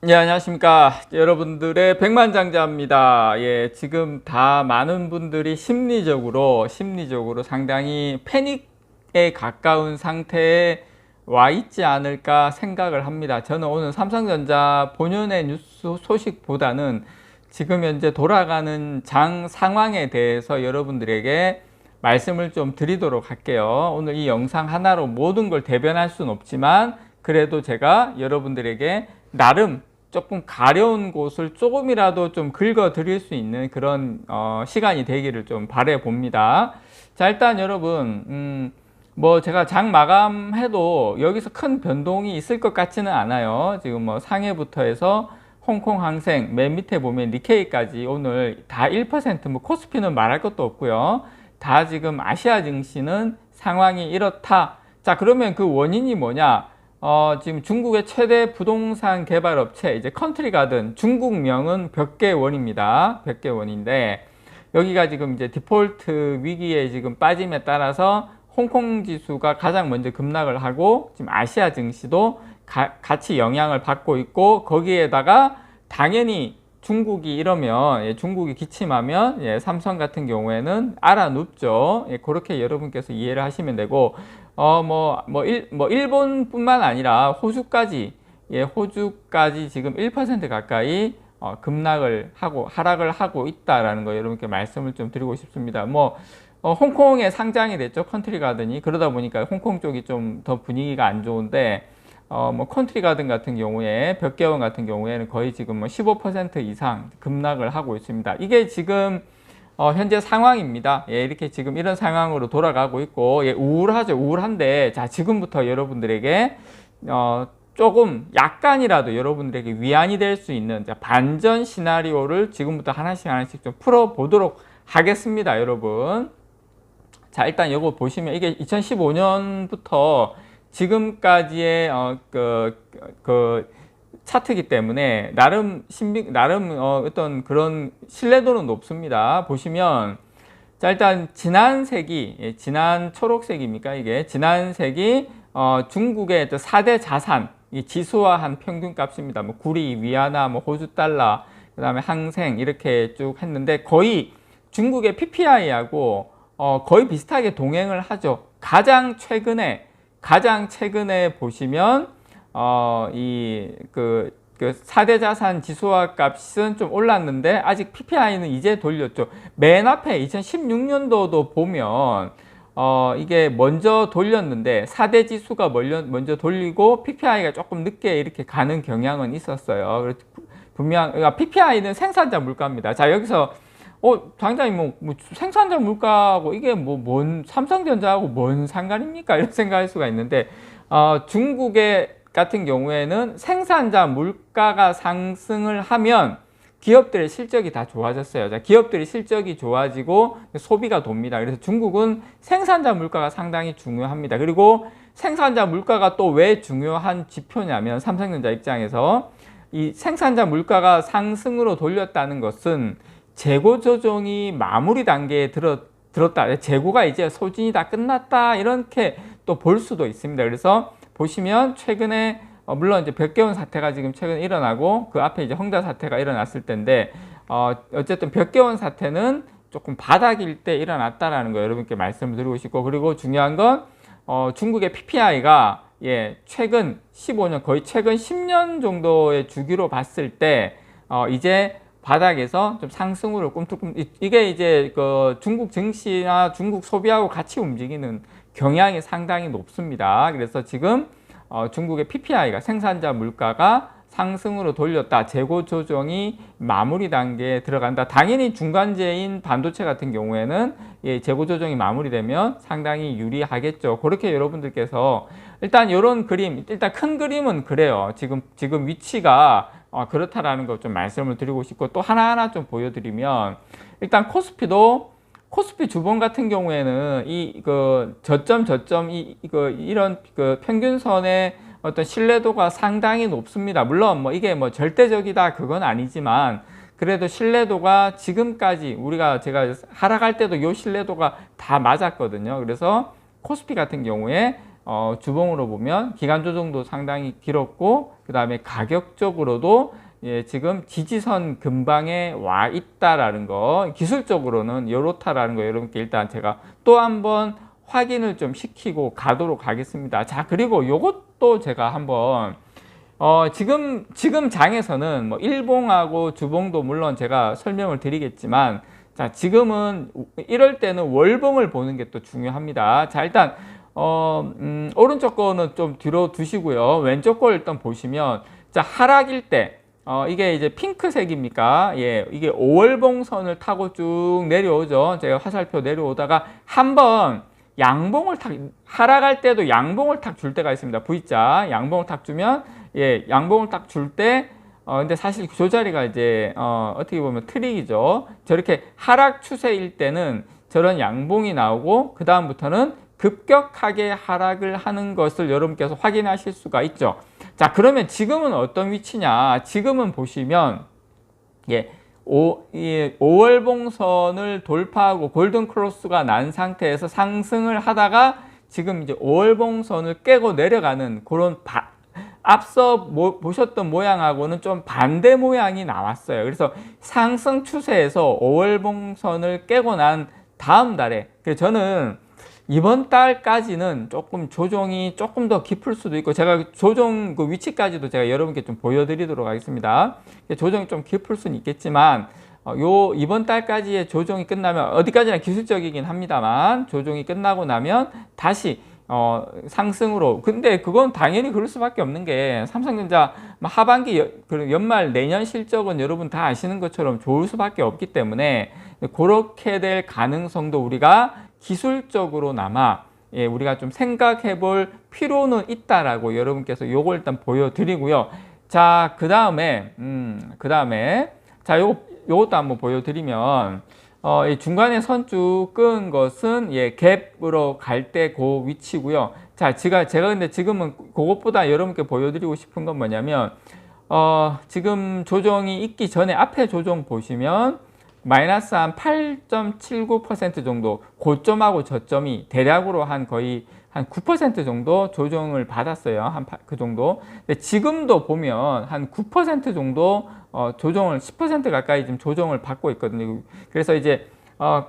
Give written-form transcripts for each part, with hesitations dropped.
예, 안녕하십니까. 여러분들의 백만장자입니다. 예, 지금 다 많은 분들이 심리적으로 상당히 패닉에 가까운 상태에 와 있지 않을까 생각을 합니다. 저는 오늘 삼성전자 본연의 뉴스 소식보다는 지금 현재 돌아가는 장 상황에 대해서 여러분들에게 말씀을 좀 드리도록 할게요. 오늘 이 영상 하나로 모든 걸 대변할 수는 없지만 그래도 제가 여러분들에게 나름 조금 가려운 곳을 조금이라도 좀 긁어 드릴 수 있는 그런 시간이 되기를 좀 바래 봅니다. 자, 일단 여러분 뭐 제가 장 마감해도 여기서 큰 변동이 있을 것 같지는 않아요. 지금 뭐 상해부터 해서 홍콩 항생, 맨 밑에 보면 니케이까지 오늘 다 1%, 뭐 코스피는 말할 것도 없고요. 다 지금 아시아 증시는 상황이 이렇다. 자, 그러면 그 원인이 뭐냐? 지금 중국의 최대 부동산 개발 업체, 이제 컨트리가든, 중국명은 벽계원입니다. 벽계원인데, 여기가 지금 이제 디폴트 위기에 지금 빠짐에 따라서 홍콩 지수가 가장 먼저 급락을 하고, 지금 아시아 증시도 같이 영향을 받고 있고, 거기에다가 당연히 중국이 이러면, 중국이 기침하면, 삼성 같은 경우에는 알아눕죠. 그렇게 여러분께서 이해를 하시면 되고, 일본뿐만 아니라 호주까지, 호주까지 지금 1% 가까이 급락을 하고, 하락을 하고 있다라는 거 여러분께 말씀을 좀 드리고 싶습니다. 홍콩에 상장이 됐죠. 컨트리가든이. 그러다 보니까 홍콩 쪽이 좀 더 분위기가 안 좋은데, 컨트리가든 같은 경우에, 벽계원 같은 경우에는 거의 지금 15% 이상 급락을 하고 있습니다. 이게 지금 현재 상황입니다. 이렇게 지금 이런 상황으로 돌아가고 있고, 우울하죠. 우울한데, 자, 지금부터 여러분들에게, 조금 약간이라도 여러분들에게 위안이 될 수 있는 반전 시나리오를 지금부터 하나씩 좀 풀어보도록 하겠습니다, 여러분. 자, 일단 이거 보시면 이게 2015년부터 지금까지의, 차트이기 때문에 나름 어떤 그런 신뢰도는 높습니다. 보시면 자, 일단 지난 색이 지난 초록색입니까? 이게 지난 색이 중국의 4대 자산 이 지수화한 평균값입니다. 뭐 구리, 위안화, 뭐 호주 달러, 그다음에 항생 이렇게 쭉 했는데 거의 중국의 PPI하고 거의 비슷하게 동행을 하죠. 가장 최근에 보시면 그 4대 자산 지수화 값은 좀 올랐는데 아직 PPI는 이제 돌렸죠. 맨 앞에 2016년도도 보면 이게 먼저 돌렸는데 4대 지수가 먼저 돌리고 PPI가 조금 늦게 이렇게 가는 경향은 있었어요. 그래서 분명 PPI는 생산자 물가입니다. 자, 여기서 당장이 생산자 물가하고 이게 뭔 삼성전자하고 뭔 상관입니까? 이런 생각할 수가 있는데 중국의 같은 경우에는 생산자 물가가 상승을 하면 기업들의 실적이 다 좋아졌어요. 자, 기업들의 실적이 좋아지고 소비가 돕니다. 그래서 중국은 생산자 물가가 상당히 중요합니다. 그리고 생산자 물가가 또 왜 중요한 지표냐면 삼성전자 입장에서 이 생산자 물가가 상승으로 돌렸다는 것은 재고 조정이 마무리 단계에 들었다. 재고가 이제 소진이 다 끝났다. 이렇게 또 볼 수도 있습니다. 그래서 보시면 최근에 물론 이제 벽계원 사태가 지금 최근에 일어나고 그 앞에 이제 헝다 사태가 일어났을 텐데 어쨌든 벽계원 사태는 조금 바닥일 때 일어났다라는 거 여러분께 말씀을 드리고 싶고, 그리고 중요한 건 중국의 PPI가 최근 15년 거의 최근 10년 정도의 주기로 봤을 때 이제 바닥에서 좀 상승으로 이게 이제 그 중국 증시나 중국 소비하고 같이 움직이는 경향이 상당히 높습니다. 그래서 지금 중국의 PPI가 생산자 물가가 상승으로 돌렸다. 재고 조정이 마무리 단계에 들어간다. 당연히 중간재인 반도체 같은 경우에는 재고 조정이 마무리되면 상당히 유리하겠죠. 그렇게 여러분들께서 일단 이런 그림, 일단 큰 그림은 그래요. 지금 위치가 그렇다라는 거 좀 말씀을 드리고 싶고, 또 하나하나 좀 보여드리면 일단 코스피 주봉 같은 경우에는 저점 이런 평균선의 어떤 신뢰도가 상당히 높습니다. 물론 이게 절대적이다 그건 아니지만 그래도 신뢰도가 지금까지 제가 하락할 때도 이 신뢰도가 다 맞았거든요. 그래서 코스피 같은 경우에 주봉으로 보면 기간 조정도 상당히 길었고, 그 다음에 가격적으로도 예, 지금 지지선 근방에 와 있다라는 거, 기술적으로는 이렇다라는 거 여러분께 일단 제가 또 한번 확인을 좀 시키고 가도록 하겠습니다. 자, 그리고 요것도 제가 한번 지금 장에서는 뭐 일봉하고 주봉도 물론 제가 설명을 드리겠지만, 자, 지금은 이럴 때는 월봉을 보는 게 또 중요합니다. 자, 일단 오른쪽 거는 좀 뒤로 두시고요. 왼쪽 거 일단 보시면, 자, 하락일 때 이게 이제 핑크색입니까? 예, 이게 5월봉 선을 타고 쭉 내려오죠. 제가 화살표 내려오다가 한번 양봉을 탁, 하락할 때도 양봉을 탁 줄 때가 있습니다. V자 양봉을 탁 주면, 예, 양봉을 딱 줄 때, 근데 사실 저 자리가 이제 어떻게 보면 트릭이죠. 저렇게 하락 추세일 때는 저런 양봉이 나오고 그 다음부터는 급격하게 하락을 하는 것을 여러분께서 확인하실 수가 있죠. 자, 그러면 지금은 어떤 위치냐? 지금은 보시면, 예, 5월봉선을 돌파하고 골든 크로스가 난 상태에서 상승을 하다가 지금 이제 5월봉선을 깨고 내려가는 그런 앞서 보셨던 모양하고는 좀 반대 모양이 나왔어요. 그래서 상승 추세에서 5월봉선을 깨고 난 다음 달에, 그래서 저는 이번 달까지는 조금 조정이 조금 더 깊을 수도 있고, 제가 조정 그 위치까지도 제가 여러분께 좀 보여드리도록 하겠습니다. 조정이 좀 깊을 수는 있겠지만, 이번 달까지의 조정이 끝나면, 어디까지나 기술적이긴 합니다만, 조정이 끝나고 나면 다시 상승으로. 근데 그건 당연히 그럴 수밖에 없는 게, 삼성전자 하반기 연말 내년 실적은 여러분 다 아시는 것처럼 좋을 수밖에 없기 때문에, 그렇게 될 가능성도 우리가 기술적으로나마, 예, 우리가 좀 생각해 볼 필요는 있다라고 여러분께서 요걸 일단 보여드리고요. 자, 그 다음에 자, 요것도 한번 보여드리면, 이 중간에 선쭉 끈 것은, 예, 갭으로 갈 때 그 위치고요. 자, 제가 근데 지금은 그것보다 여러분께 보여드리고 싶은 건 뭐냐면, 지금 조정이 있기 전에 앞에 조정 보시면 마이너스 한 8.79% 정도, 고점하고 저점이 대략으로 거의 한 9% 정도 조정을 받았어요. 그 정도. 근데 지금도 보면 한 9% 정도 조정을, 10% 가까이 지금 조정을 받고 있거든요. 그래서 이제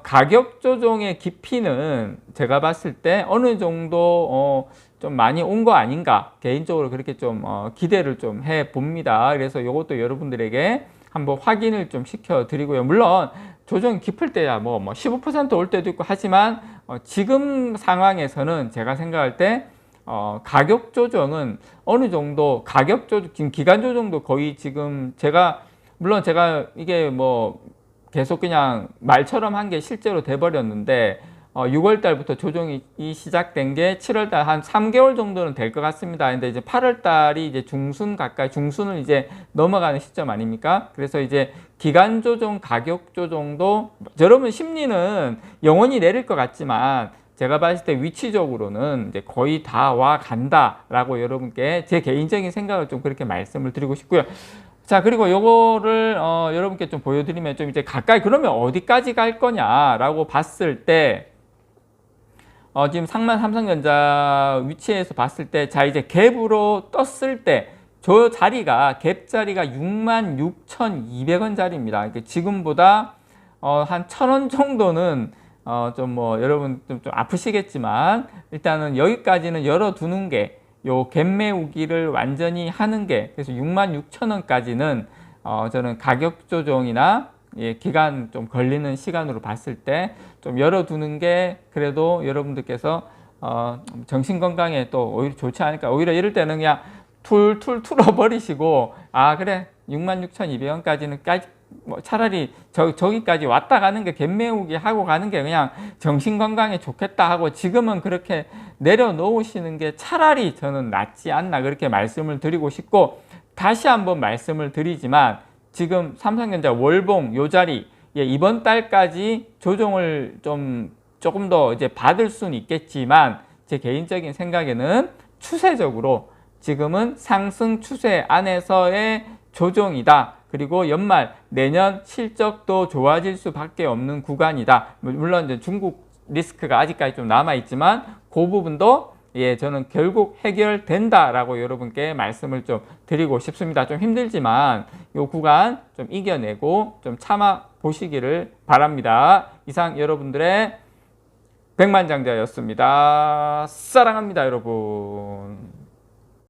가격 조정의 깊이는 제가 봤을 때 어느 정도 좀 많이 온 거 아닌가, 개인적으로 그렇게 좀 기대를 좀 해 봅니다. 그래서 이것도 여러분들에게 한번 확인을 좀 시켜 드리고요. 물론 조정이 깊을 때야 뭐 15% 올 때도 있고 하지만, 지금 상황에서는 제가 생각할 때 가격 조정은 어느 정도, 가격 조정, 지금 기간 조정도 거의 지금 물론 제가 이게 뭐 계속 그냥 말처럼 한 게 실제로 돼 버렸는데, 6월 달부터 조정이 시작된 게 7월 달 한 3개월 정도는 될 것 같습니다. 근데 이제 8월 달이 이제 중순을 이제 넘어가는 시점 아닙니까? 그래서 이제 기간 조정, 가격 조정도, 여러분 심리는 영원히 내릴 것 같지만, 제가 봤을 때 위치적으로는 이제 거의 다 와 간다라고 여러분께 제 개인적인 생각을 좀 그렇게 말씀을 드리고 싶고요. 자, 그리고 요거를 여러분께 좀 보여드리면, 좀 이제 가까이, 그러면 어디까지 갈 거냐라고 봤을 때, 지금 삼성전자 위치에서 봤을 때, 자, 이제 갭으로 떴을 때, 저 자리가, 갭 자리가 66,200원 자리입니다. 그러니까 지금보다 한 1,000원 정도는 좀 여러분 좀 아프시겠지만, 일단은 여기까지는 열어두는 게, 요 갭 메우기를 완전히 하는 게, 그래서 66,000원까지는 저는 가격 조정이나, 예, 기간 좀 걸리는 시간으로 봤을 때 좀 열어두는 게 그래도 여러분들께서 정신 건강에 또 오히려 좋지 않을까. 오히려 이럴 때는 그냥 툴툴 툴어버리시고, 아, 그래, 66,200원까지는 뭐 차라리 저기까지 왔다 가는 게, 갭 메우기 하고 가는 게 그냥 정신 건강에 좋겠다 하고, 지금은 그렇게 내려놓으시는 게 차라리 저는 낫지 않나, 그렇게 말씀을 드리고 싶고, 다시 한번 말씀을 드리지만, 지금 삼성전자 월봉 요 자리, 예, 이번 달까지 조정을 조금 더 이제 받을 수는 있겠지만, 제 개인적인 생각에는 추세적으로 지금은 상승 추세 안에서의 조정이다. 그리고 연말 내년 실적도 좋아질 수밖에 없는 구간이다. 물론 이제 중국 리스크가 아직까지 좀 남아 있지만, 그 부분도 예, 저는 결국 해결된다라고 여러분께 말씀을 좀 드리고 싶습니다. 좀 힘들지만 요 구간 좀 이겨내고 좀 참아 보시기를 바랍니다. 이상 여러분들의 백만장자였습니다. 사랑합니다, 여러분.